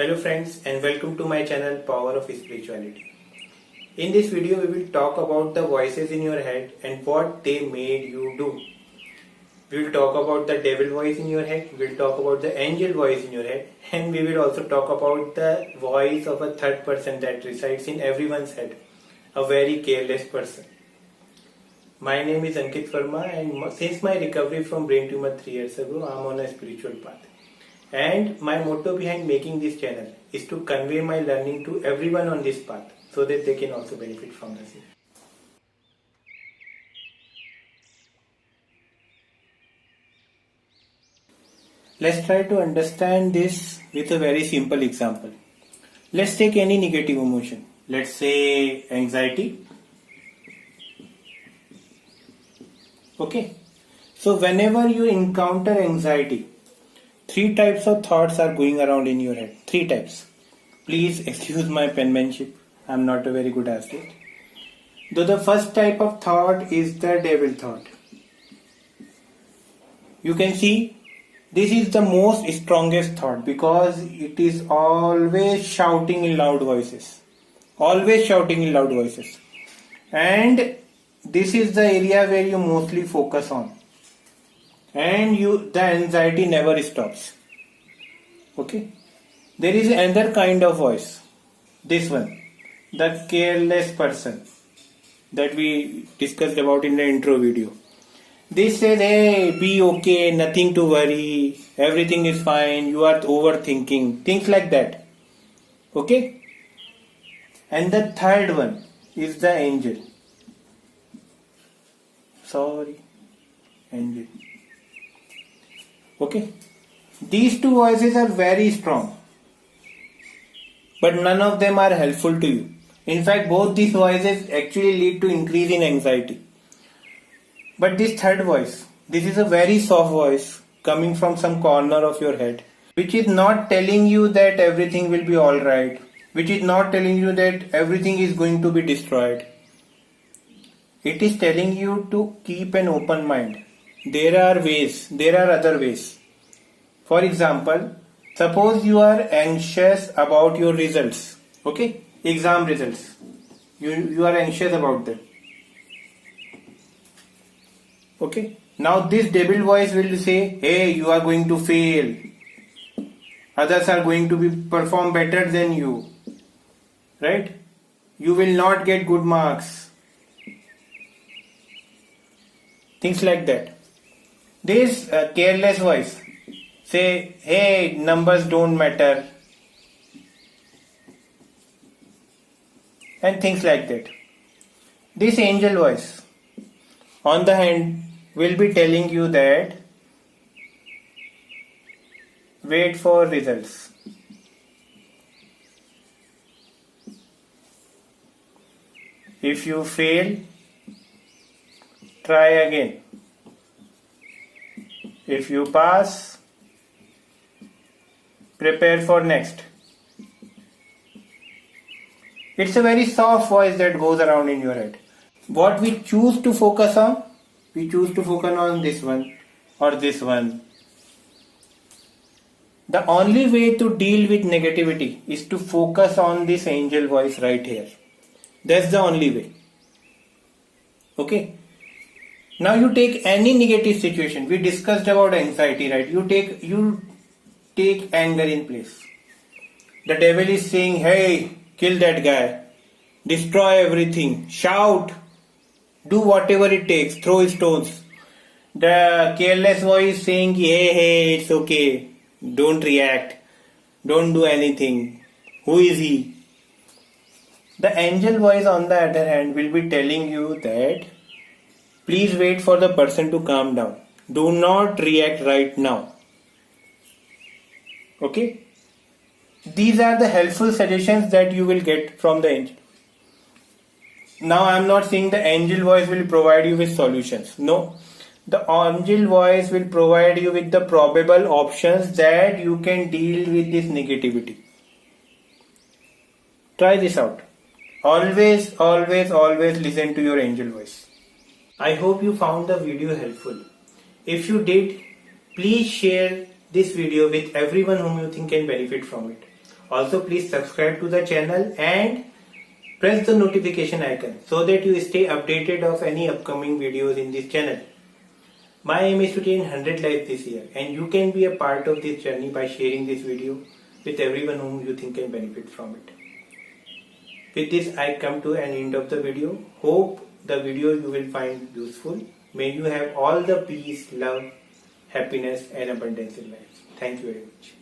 Hello friends and welcome to my channel Power of Spirituality. In this video we will talk about the voices in your head and what they made you do. We will talk about the devil voice in your head, we will talk about the angel voice in your head, and we will also talk about the voice of a third person that resides in everyone's head, a very careless person. My name is Ankit Verma and since my recovery from brain tumor 3 years ago, I am on a spiritual path. And my motto behind making this channel is to convey my learning to everyone on this path so that they can also benefit from the same. Let's try to understand this with a very simple example. Let's take any negative emotion. Let's say anxiety. Okay. So whenever you encounter anxiety, 3 types of thoughts are going around in your head. 3 types. Please excuse my penmanship. I'm not a very good athlete. Though the first type of thought is the devil thought. You can see this is the most strongest thought because it is always shouting in loud voices. Always shouting in loud voices. And this is the area where you mostly focus on. And the anxiety never stops. Okay. There is another kind of voice. This one. The careless person that we discussed about in the intro video. This says, hey, be okay, nothing to worry, everything is fine, you are overthinking, things like that. Okay. And the third one is the angel. Angel. Okay. These 2 voices are very strong. But none of them are helpful to you. In fact, both these voices actually lead to increase in anxiety. But this third voice, this is a very soft voice coming from some corner of your head, which is not telling you that everything will be alright, which is not telling you that everything is going to be destroyed. It is telling you to keep an open mind. There are other ways. For example, suppose you are anxious about your results. Okay? Exam results. You are anxious about them. Okay? Now this devil voice will say, hey, you are going to fail. Others are going to perform better than you. Right? You will not get good marks. Things like that. This careless voice say, hey, numbers don't matter. And things like that. This angel voice, on the hand, will be telling you that wait for results. If you fail, try again. If you pass, prepare for next. It's a very soft voice that goes around in your head. What we choose to focus on, we choose to focus on this one or this one. The only way to deal with negativity is to focus on this angel voice right here. That's the only way. Okay. Now you take any negative situation. We discussed about anxiety, right? You take anger in place. The devil is saying, hey, kill that guy. Destroy everything. Shout. Do whatever it takes. Throw stones. The careless voice is saying, hey, it's okay. Don't react. Don't do anything. Who is he? The angel voice on the other hand will be telling you that please wait for the person to calm down. Do not react right now. Okay? These are the helpful suggestions that you will get from the angel. Now I am not saying the angel voice will provide you with solutions. No. The angel voice will provide you with the probable options that you can deal with this negativity. Try this out. Always listen to your angel voice. I hope you found the video helpful. If you did, please share this video with everyone whom you think can benefit from it. Also, please subscribe to the channel and press the notification icon so that you stay updated of any upcoming videos in this channel. My aim is to change 100 lives this year, and you can be a part of this journey by sharing this video with everyone whom you think can benefit from it. With this, I come to an end of the video. Hope the video you will find useful. May you have all the peace, love, happiness and abundance in life. Thank you very much.